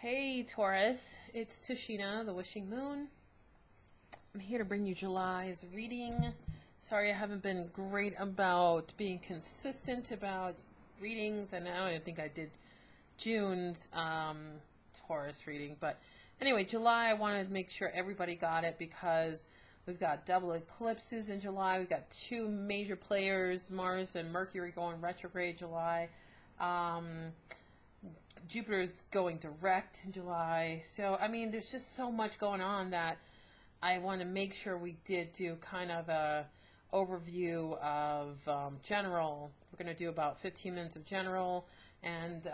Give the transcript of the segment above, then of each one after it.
Hey Taurus, it's Tashina, the Wishing Moon. I'm here to bring you July's reading. Sorry I haven't been great about being consistent about readings. I don't think I did June's Taurus reading. But anyway, July I wanted to make sure everybody got it because we've got double eclipses in July. We've got two major players, Mars and Mercury, going retrograde July. Jupiter's going direct in July. So, I mean, there's just so much going on that I want to make sure we did do kind of a overview of general. We're going to do about 15 minutes of general, and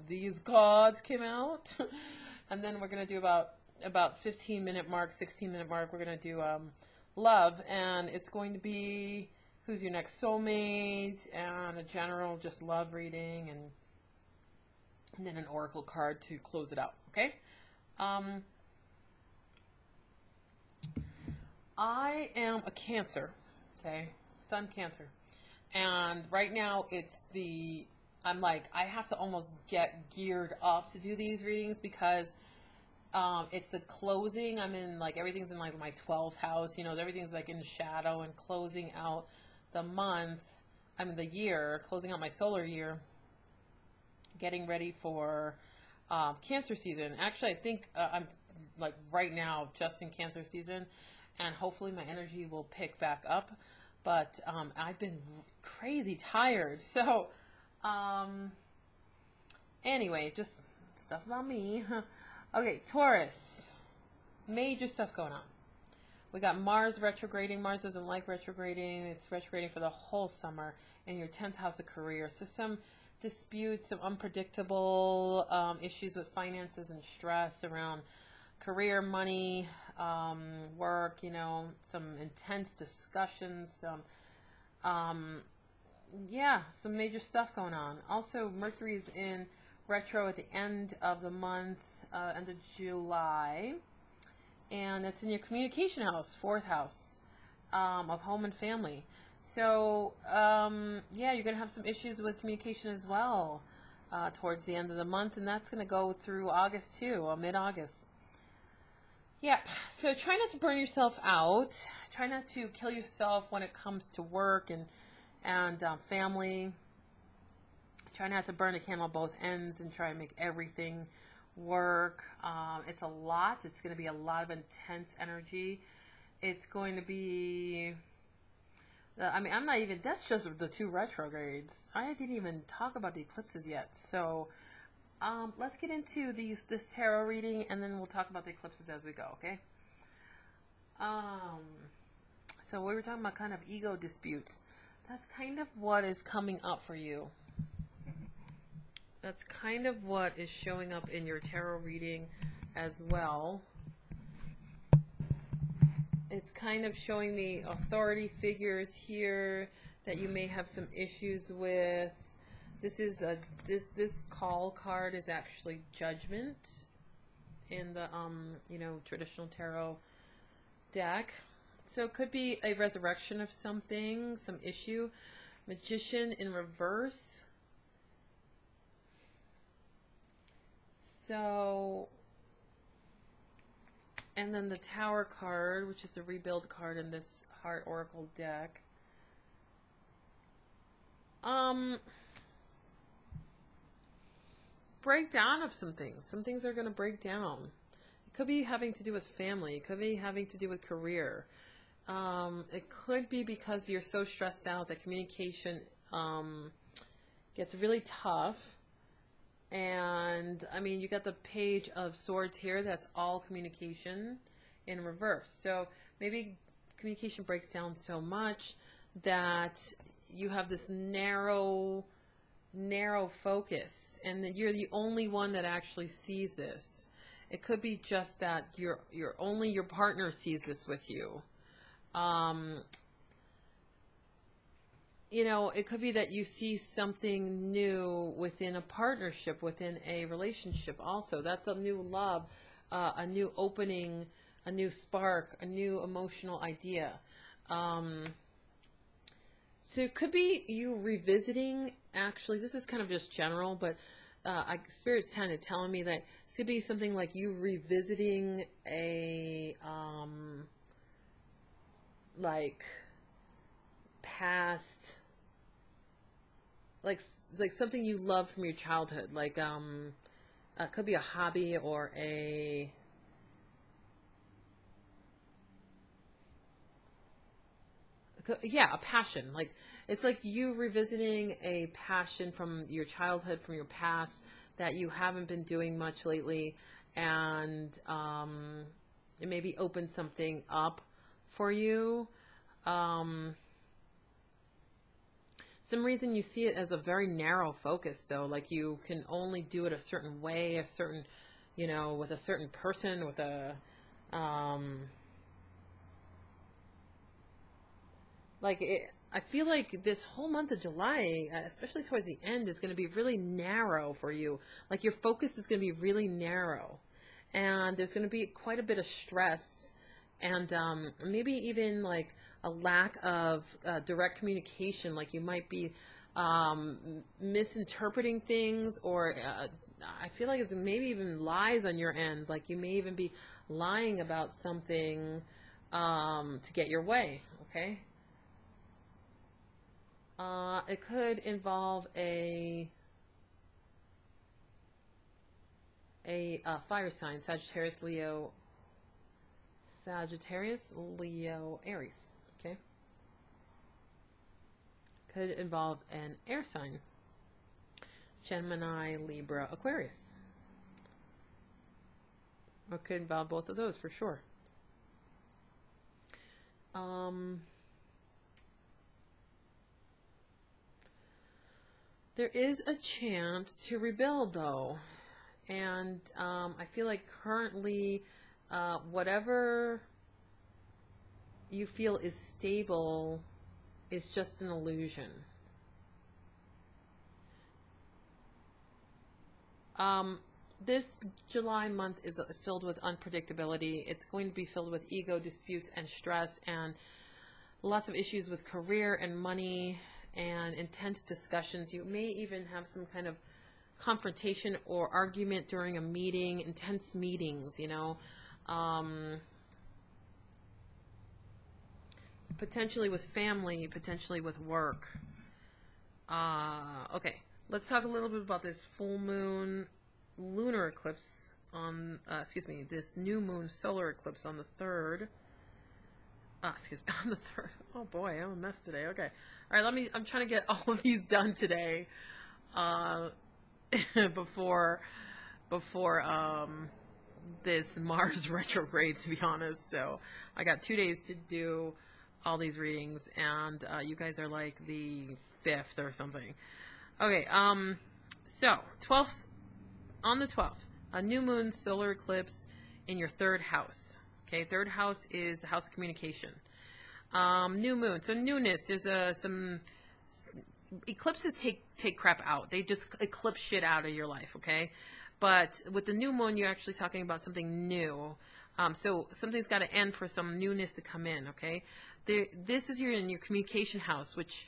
these gods came out. And then we're going to do about 15-minute mark, 16-minute mark. We're going to do love, and it's going to be who's your next soulmate, and a general just love reading, and then an oracle card to close it out, okay? I am a Cancer, okay? Sun Cancer. And right now I'm like, I have to almost get geared up to do these readings because it's a closing. I'm in, like, everything's in, like, my 12th house. You know, everything's, like, in shadow and closing out the month. The year, closing out my solar year. Getting ready for Cancer season. Actually, I think I'm like right now just in Cancer season, and hopefully my energy will pick back up. But I've been crazy tired. So anyway, just stuff about me. Okay, Taurus. Major stuff going on. We got Mars retrograding. Mars doesn't like retrograding. It's retrograding for the whole summer in your 10th house of career. So some disputes, some unpredictable issues with finances and stress around career, money, work, you know, some intense discussions, some major stuff going on. Also, Mercury's in retro at the end of the month, end of July, and it's in your communication house, 4th house of home and family. So, you're going to have some issues with communication as well towards the end of the month, and that's going to go through August too, or mid-August. Yep, so try not to burn yourself out. Try not to kill yourself when it comes to work and family. Try not to burn a candle at both ends and try to make everything work. It's a lot. It's going to be a lot of intense energy. It's going to be... I'm not even, that's just the 2 retrogrades. I didn't even talk about the eclipses yet. So, let's get into this tarot reading, and then we'll talk about the eclipses as we go, okay? So we were talking about kind of ego disputes. That's kind of what is coming up for you. That's kind of what is showing up in your tarot reading as well. It's kind of showing me authority figures here that you may have some issues with. This is this call card is actually Judgment in the traditional tarot deck. So it could be a resurrection of something, some issue. Magician in reverse. So, and then the Tower card, which is the rebuild card in this Heart Oracle deck. Breakdown of some things. Some things are going to break down. It could be having to do with family. It could be having to do with career. It could be because you're so stressed out that communication gets really tough. And, you got the Page of Swords here. That's all communication in reverse. So maybe communication breaks down so much that you have this narrow focus, and that you're the only one that actually sees this. It could be just that only your partner sees this with you. It could be that you see something new within a partnership, within a relationship also. That's a new love, a new opening, a new spark, a new emotional idea. So it could be you revisiting, actually, this is kind of just general, but Spirit's kind of telling me that it's going to be something like you revisiting a, like, past, like something you loved from your childhood. Like, it could be a hobby or a, yeah, a passion. Like, it's like you revisiting a passion from your childhood, from your past, that you haven't been doing much lately, and it maybe opened something up for you. Some reason you see it as a very narrow focus, though. Like, you can only do it a certain way, a certain, with a certain person, with a, I feel like this whole month of July, especially towards the end, is going to be really narrow for you. Like, your focus is going to be really narrow. And there's going to be quite a bit of stress and maybe even like a lack of direct communication. Like, you might be misinterpreting things, or I feel like it's maybe even lies on your end. Like, you may even be lying about something to get your way, okay? It could involve a fire sign: Sagittarius, Leo, Aries. Okay. Could involve an air sign: Gemini, Libra, Aquarius. Or could involve both of those for sure. There is a chance to rebuild, though. And I feel like currently, whatever you feel is stable is just an illusion. This July month is filled with unpredictability. It's going to be filled with ego disputes and stress and lots of issues with career and money and intense discussions. You may even have some kind of confrontation or argument during a meeting, intense meetings, potentially with family, potentially with work. Okay, let's talk a little bit about this full moon lunar eclipse on, this new moon solar eclipse on the 3rd. On the 3rd. Oh boy, I'm a mess today. Okay. All right, I'm trying to get all of these done today. Before this Mars retrograde, to be honest. So I got 2 days to do all these readings, and you guys are like the 5th or something. Okay, so 12th, on the 12th, a new moon solar eclipse in your 3rd house. Okay, 3rd house is the house of communication. New moon, so newness. There's some eclipses take crap out. They just eclipse shit out of your life, okay? But with the new moon, you're actually talking about something new. So something's got to end for some newness to come in, okay? This is in your communication house, which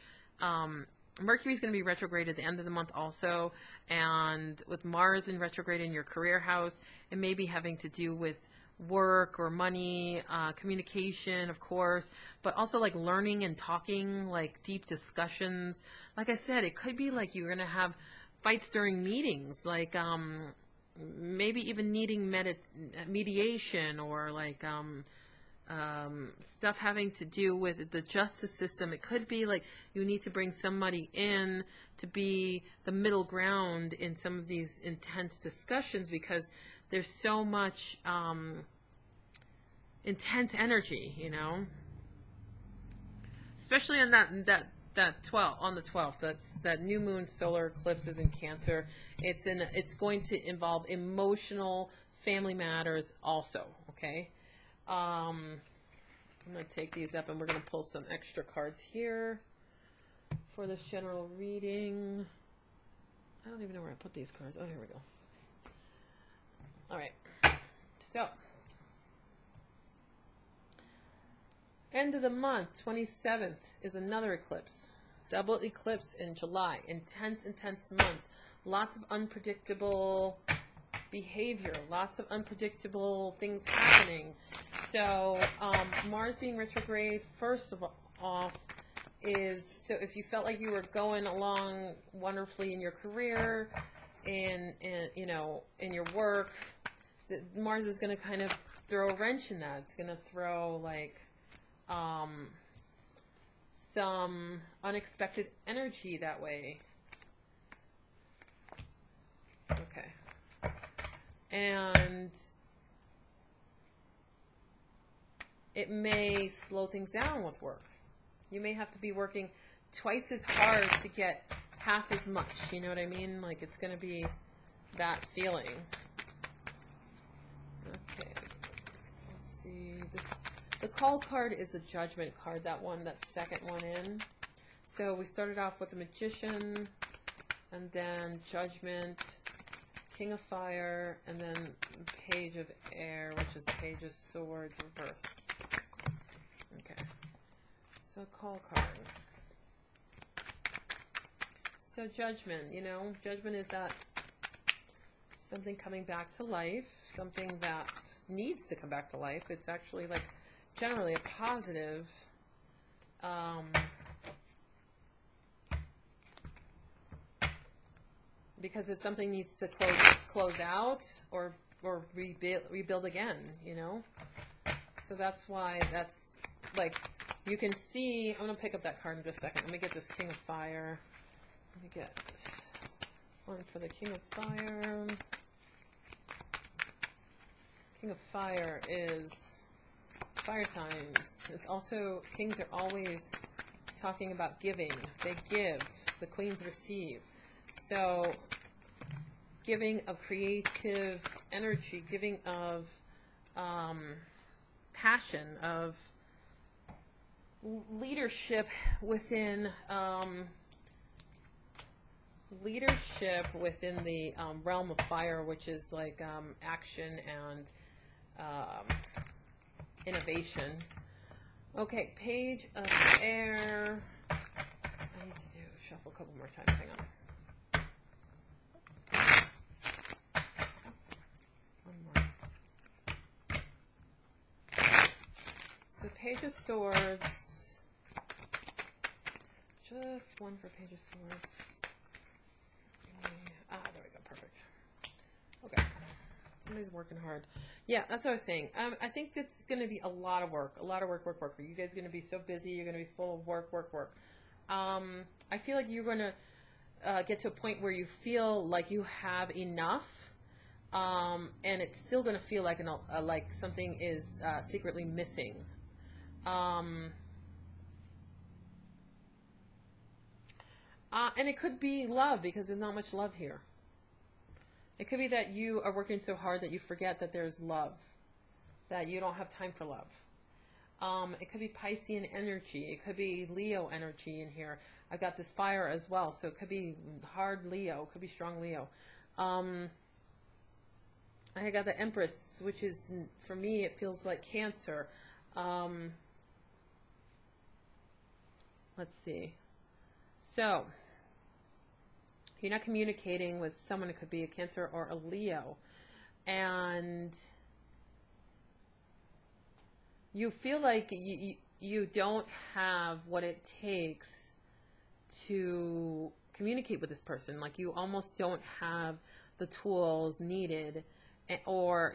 Mercury's going to be retrograde at the end of the month also. And with Mars in retrograde in your career house, it may be having to do with work or money, communication, of course, but also like learning and talking, like deep discussions. Like I said, it could be like you're going to have fights during meetings, like maybe even needing mediation, or like stuff having to do with the justice system. It could be like you need to bring somebody in to be the middle ground in some of these intense discussions, because there's so much intense energy, especially on that 12th, on the 12th. That new moon solar eclipse is in Cancer. It's going to involve emotional family matters also. Okay, I'm going to take these up, and we're going to pull some extra cards here for this general reading. I don't even know where I put these cards. Oh, here we go. All right, so end of the month, 27th, is another eclipse. Double eclipse in July. Intense month. lots of unpredictable behavior, lots of unpredictable things happening. So Mars being retrograde, first of all, is, so if you felt like you were going along wonderfully in your career, in you know, in your work, Mars is going to kind of throw a wrench in that. It's going to throw like some unexpected energy that way. Okay. And it may slow things down with work. You may have to be working twice as hard to get half as much. You know what I mean? Like, it's going to be that feeling. Okay. Let's see. The call card is the Judgment card, that one, that second one in. So we started off with the Magician, and then Judgment, King of Fire, and then Page of Air, which is Page of Swords reverse. Okay. So call card. So Judgment, you know, Judgment is that something coming back to life, something that needs to come back to life. It's actually like generally a positive because it's something needs to close out or rebuild again, you know. So that's why that's like, you can see. I'm gonna pick up that card in just a second. Let me get this King of Fire. Let me get one for the King of Fire. King of Fire is fire signs. It's also, kings are always talking about giving. They give. The queens receive. So giving of creative energy, giving of passion, of leadership within the realm of fire, which is like action and innovation. Okay, Page of Air. I need to shuffle a couple more times. Hang on. So Page of Swords, just one for Page of Swords. There we go, perfect. Okay, somebody's working hard. Yeah, that's what I was saying. I think it's going to be a lot of work. Are you guys going to be so busy? You're going to be full of work. I feel like you're going to get to a point where you feel like you have enough. And it's still going to feel like like something is secretly missing. And it could be love, because there's not much love here. It could be that you are working so hard that you forget that there's love, that you don't have time for love. It could be Piscean energy. It could be Leo energy in here. I've got this fire as well, so it could be hard Leo. It could be strong Leo. I got the Empress, which is, for me, it feels like Cancer. Let's see. So, you're not communicating with someone. It could be a Cancer or a Leo. And you feel like you don't have what it takes to communicate with this person. Like, you almost don't have the tools needed, or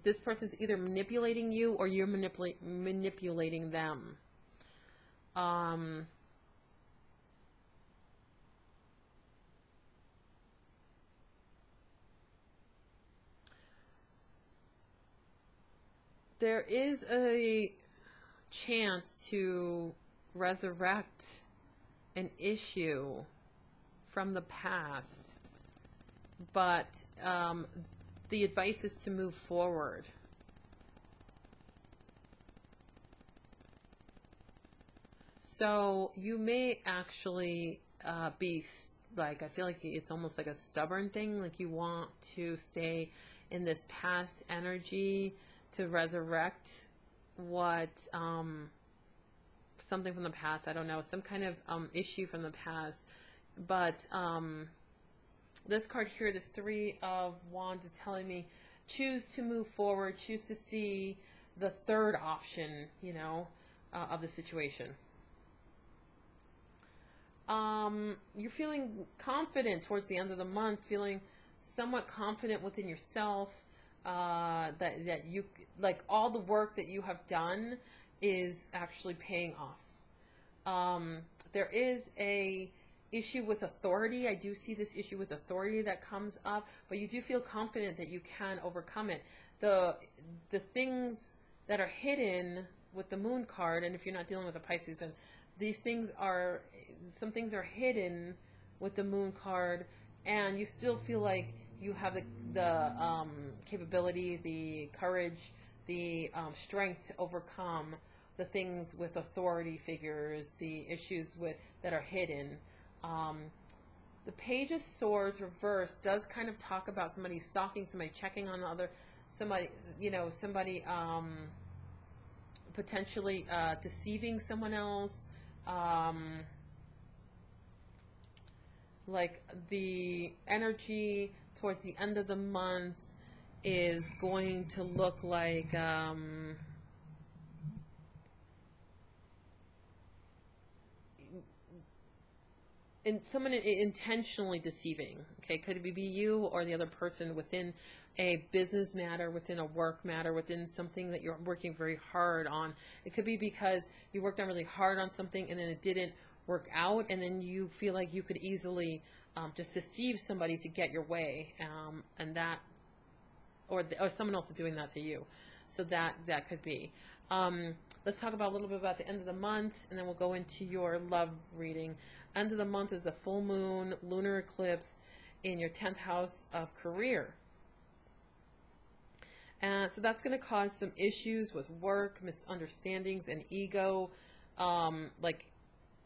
this person's either manipulating you or you're manipulating them. There is a chance to resurrect an issue from the past, but the advice is to move forward. So you may actually be like, I feel like it's almost like a stubborn thing, like you want to stay in this past energy to resurrect what something from the past, I don't know, some kind of issue from the past, but this card here, this Three of Wands, is telling me choose to move forward, choose to see the third option, you know, of the situation. You're feeling confident towards the end of the month, feeling somewhat confident within yourself, that you, like, all the work that you have done is actually paying off. There is a issue with authority. I do see this issue with authority that comes up, but you do feel confident that you can overcome it. The things that are hidden with the Moon card, and if you're not dealing with a Pisces, then these things are, some things are hidden with the Moon card, and you still feel like you have the capability, the courage, the strength to overcome the things with authority figures, the issues with that are hidden. The Page of Swords reversed does kind of talk about somebody stalking, somebody checking on the other, somebody, you know, somebody potentially deceiving someone else. Like the energy towards the end of the month is going to look like someone intentionally deceiving. Okay, could it be you or the other person within a business matter, within a work matter, within something that you're working very hard on. It could be because you worked on really hard on something and then it didn't work out, and then you feel like you could easily just deceive somebody to get your way, and that, or someone else is doing that to you. So that could be. Let's talk about a little bit about the end of the month, and then we'll go into your love reading. End of the month is a full moon, lunar eclipse in your 10th house of career. And so that's going to cause some issues with work, misunderstandings, and ego, like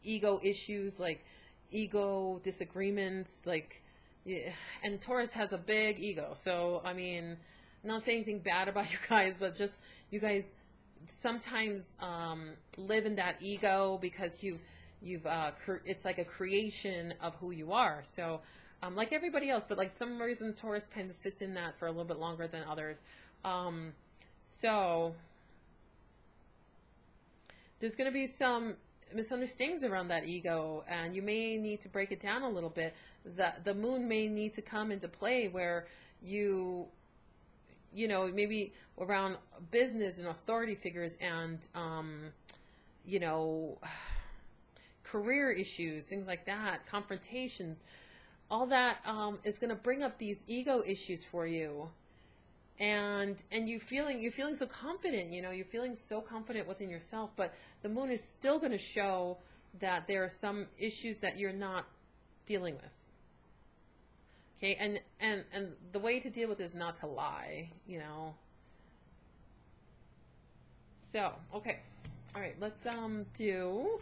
ego issues, like ego disagreements, like, yeah. And Taurus has a big ego. So, I mean, not saying anything bad about you guys, but just you guys sometimes live in that ego because it's like a creation of who you are. So, like everybody else, but like some reason Taurus kind of sits in that for a little bit longer than others. So there's going to be some misunderstandings around that ego, and you may need to break it down a little bit. The moon may need to come into play where you know, maybe around business and authority figures and, you know, career issues, things like that, confrontations, all that is going to bring up these ego issues for you. And you're feeling so confident, you know, you're feeling so confident within yourself, but the moon is still going to show that there are some issues that you're not dealing with. Okay, and the way to deal with it is not to lie, you know. So, okay. All right, let's do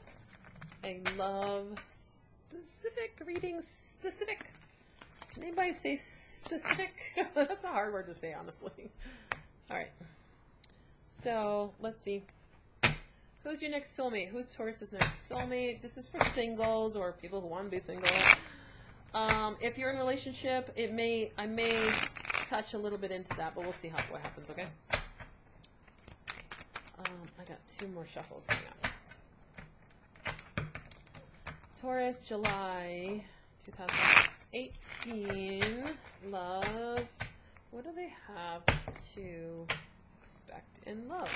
a love specific reading. Specific. Can anybody say specific? That's a hard word to say, honestly. All right. So, let's see. Who's your next soulmate? Who's Taurus's next soulmate? This is for singles or people who want to be single. If you're in a relationship, I may touch a little bit into that, but we'll see what happens, okay? I got 2 more shuffles. Hang on. Taurus, July 2018. Love. What do they have to expect in love?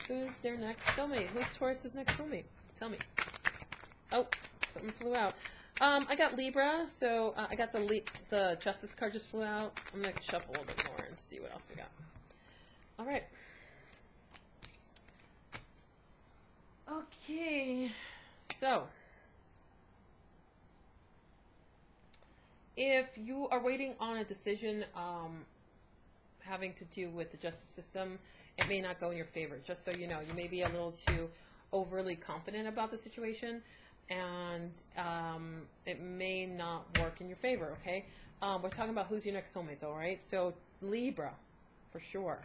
Who's their next soulmate? Who's Taurus's next soulmate? Tell me. Oh, something flew out. I got Libra, so I got the Justice card just flew out. I'm going to shuffle a little bit more and see what else we got. All right. Okay. So, if you are waiting on a decision having to do with the justice system, it may not go in your favor. Just so you know, you may be a little too overly confident about the situation, and it may not work in your favor, okay? We're talking about who's your next soulmate, though, right? So Libra, for sure.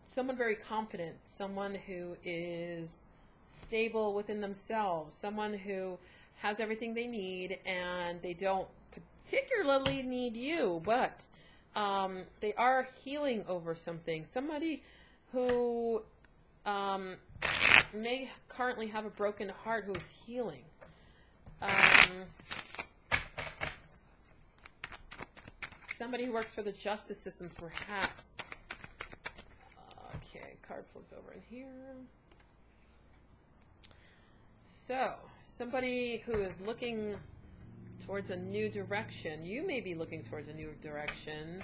Someone very confident, someone who is stable within themselves, someone who has everything they need, and they don't particularly need you, but they are healing over something. Somebody who may currently have a broken heart who is healing. Somebody who works for the justice system, perhaps. Okay, card flipped over in here. So, somebody who is looking towards a new direction. You may be looking towards a new direction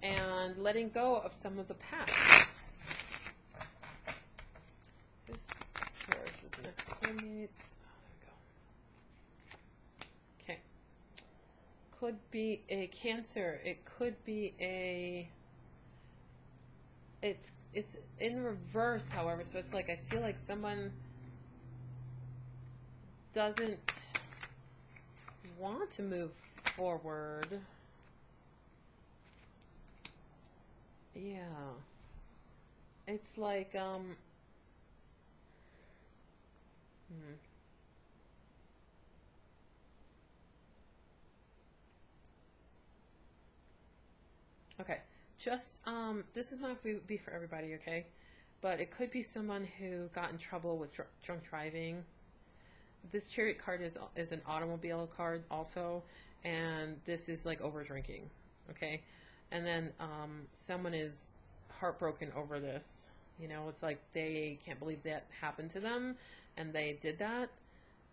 and letting go of some of the past. This Taurus is next soulmate. Okay. Could be a Cancer. It could be a... It's in reverse, however, so it's like I feel like someone doesn't want to move forward. Yeah. It's like, Okay. Just, this is not be for everybody, okay? But it could be someone who got in trouble with drunk driving. This Chariot card is an automobile card also, and this is like over drinking, okay? And then someone is heartbroken over this. You know, it's like they can't believe that happened to them, and they did that.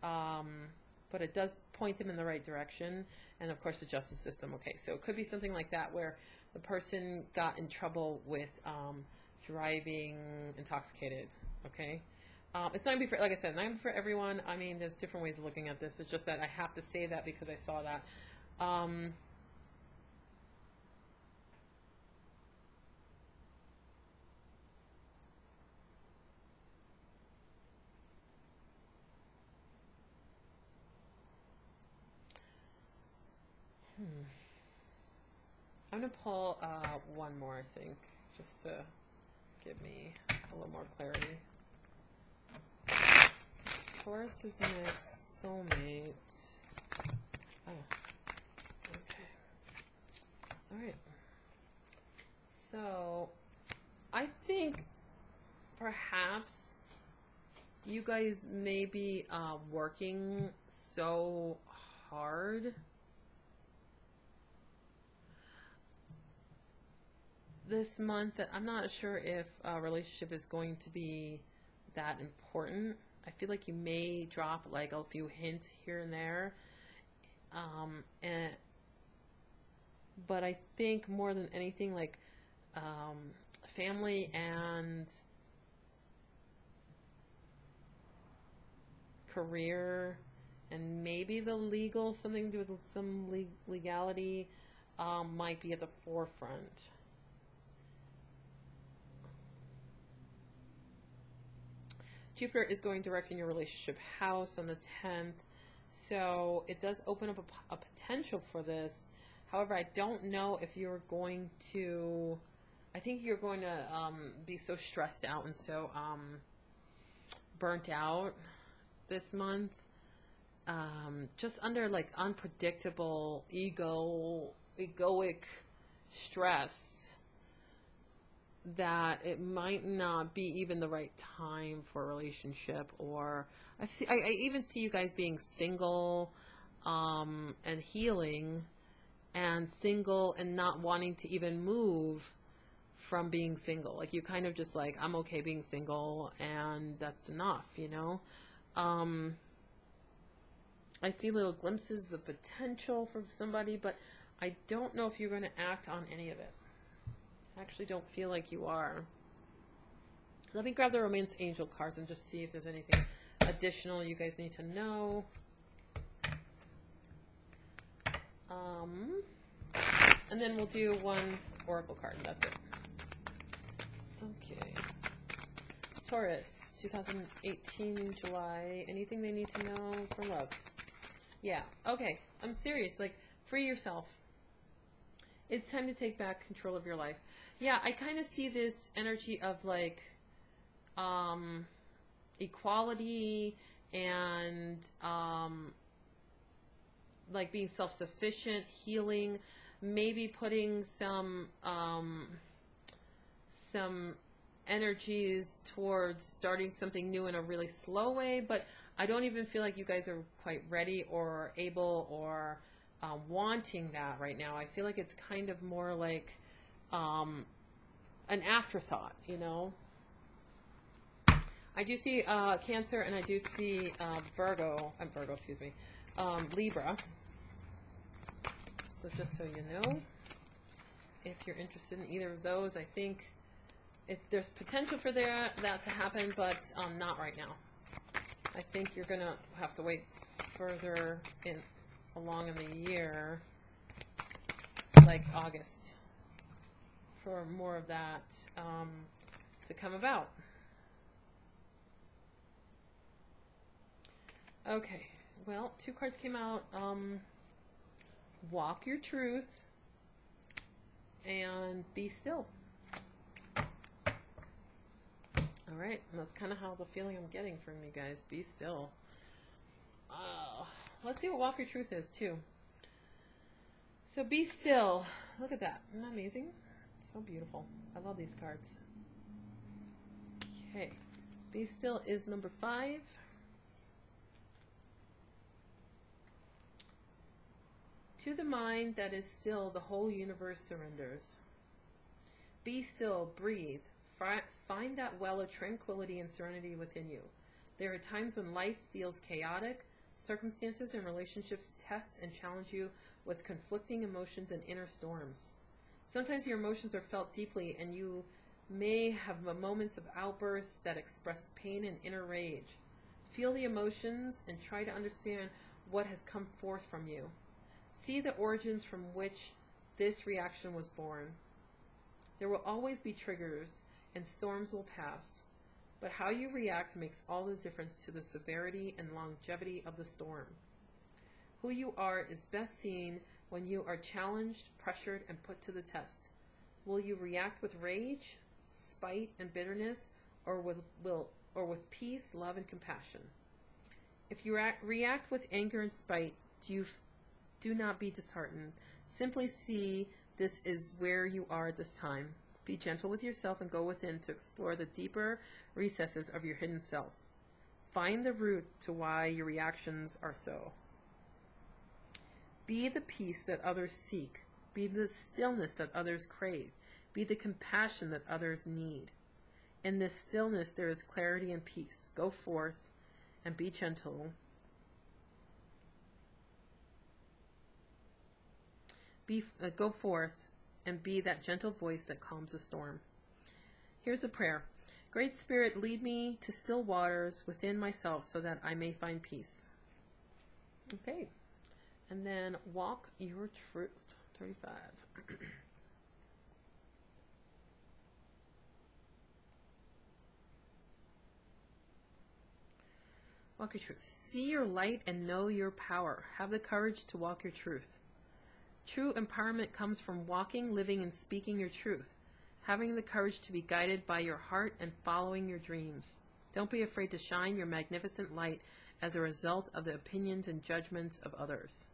But it does point them in the right direction. And of course, the justice system. Okay, so it could be something like that where the person got in trouble with driving intoxicated. Okay. It's not going to be for, like I said, not going to be for everyone. I mean, there's different ways of looking at this. It's just that I have to say that because I saw that. I'm going to pull one more, I think, just to give me a little more clarity. Taurus is next soulmate. Oh, okay. All right. So, I think perhaps you guys may be working so hard this month that I'm not sure if a relationship is going to be that important. I feel like you may drop like a few hints here and there. But I think more than anything, like family and career and maybe the legal, something to do with some legality might be at the forefront. Jupiter is going direct in your relationship house on the 10th, so it does open up a potential for this. However, I don't know if you're going to, I think you're going to be so stressed out and so burnt out this month, just under like unpredictable egoic stress, that it might not be even the right time for a relationship. Or I even see you guys being single and healing, and single and not wanting to even move from being single. Like you kind of just like, I'm okay being single and that's enough, you know? I see little glimpses of potential for somebody, but I don't know if you're going to act on any of it. I actually don't feel like you are. Let me grab the Romance Angel cards and just see if there's anything additional you guys need to know. And then we'll do one Oracle card, and that's it. Okay. Taurus, 2018, July. Anything they need to know for love? Yeah. Okay. I'm serious. Like, free yourself. It's time to take back control of your life. Yeah, I kind of see this energy of like equality and like being self-sufficient, healing, maybe putting some energies towards starting something new in a really slow way, but I don't even feel like you guys are quite ready or able or wanting that right now. I feel like it's kind of more like an afterthought, you know. I do see Cancer, and I do see Virgo, excuse me, Libra. So just so you know, if you're interested in either of those, I think there's potential for that to happen, but not right now. I think you're going to have to wait further along in the year, like August, for more of that to come about. Okay, well, 2 cards came out. Walk your truth and be still. All right, and that's kind of how the feeling I'm getting from you guys. Be still. Let's see what walk your truth is, too. So be still. Look at that. Isn't that amazing? So beautiful. I love these cards. Okay. Be still is number 5. To the mind that is still, the whole universe surrenders. Be still, breathe. Find that well of tranquility and serenity within you. There are times when life feels chaotic. Circumstances and relationships test and challenge you with conflicting emotions and inner storms. Sometimes your emotions are felt deeply, and you may have moments of outbursts that express pain and inner rage. Feel the emotions and try to understand what has come forth from you. See the origins from which this reaction was born. There will always be triggers, and storms will pass. But how you react makes all the difference to the severity and longevity of the storm. Who you are is best seen when you are challenged, pressured, and put to the test. Will you react with rage, spite, and bitterness, or with peace, love, and compassion? If you react with anger and spite, do not be disheartened. Simply see this is where you are at this time. Be gentle with yourself and go within to explore the deeper recesses of your hidden self. Find the root to why your reactions are so. Be the peace that others seek. Be the stillness that others crave. Be the compassion that others need. In this stillness there is clarity and peace. Go forth and be gentle. Go forth and be that gentle voice that calms the storm. Here's a prayer. Great Spirit, lead me to still waters within myself so that I may find peace. Okay. And then walk your truth. 35. Walk your truth. See your light and know your power. Have the courage to walk your truth. True empowerment comes from walking, living, and speaking your truth, having the courage to be guided by your heart and following your dreams. Don't be afraid to shine your magnificent light as a result of the opinions and judgments of others.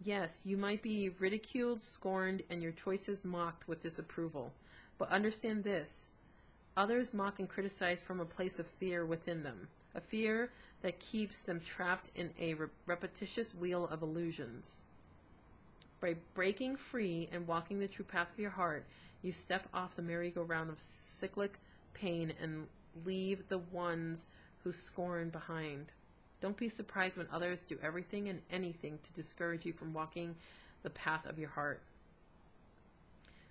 Yes, you might be ridiculed, scorned, and your choices mocked with disapproval, but understand this. Others mock and criticize from a place of fear within them, a fear that keeps them trapped in a repetitious wheel of illusions. By breaking free and walking the true path of your heart, you step off the merry-go-round of cyclic pain and leave the ones who scorn behind. Don't be surprised when others do everything and anything to discourage you from walking the path of your heart.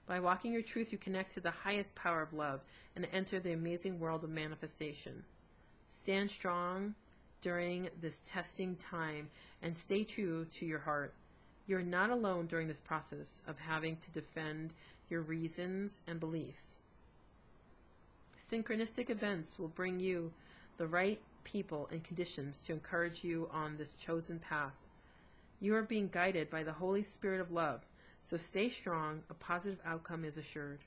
By walking your truth, you connect to the highest power of love and enter the amazing world of manifestation. Stand strong during this testing time and stay true to your heart. You're not alone during this process of having to defend your reasons and beliefs. Synchronistic events will bring you the right people and conditions to encourage you on this chosen path. You are being guided by the Holy Spirit of love, so stay strong. A positive outcome is assured.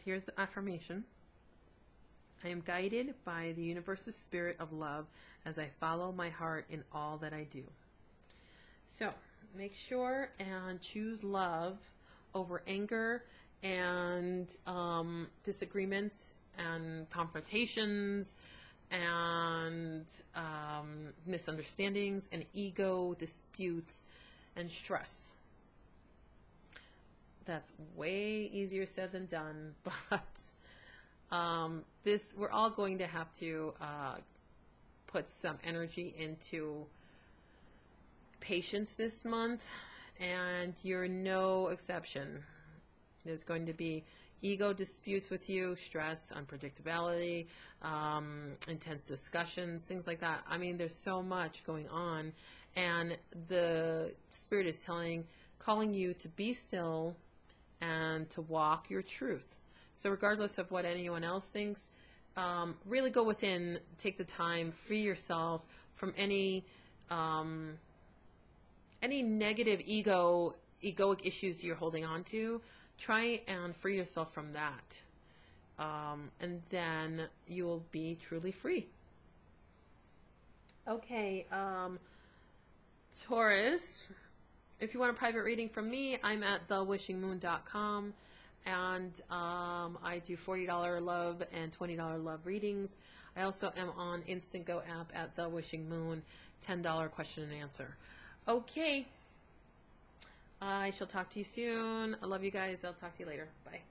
Here's the affirmation. I am guided by the universe's spirit of love as I follow my heart in all that I do. So make sure and choose love over anger and disagreements and confrontations and misunderstandings and ego disputes and stress. That's way easier said than done, but we're all going to have to put some energy into patience this month, and you're no exception. There's going to be ego disputes with you, stress, unpredictability, intense discussions, things like that. I mean, there's so much going on, and the Spirit is calling you to be still and to walk your truth. So regardless of what anyone else thinks, really go within, take the time, free yourself from any negative egoic issues you're holding on to. Try and free yourself from that. And then you will be truly free. Okay, Taurus, if you want a private reading from me, I'm at thewishingmoon.com, and I do $40 love and $20 love readings. I also am on Instant Go app at The Wishing Moon, $10 question and answer. Okay. I shall talk to you soon. I love you guys. I'll talk to you later. Bye.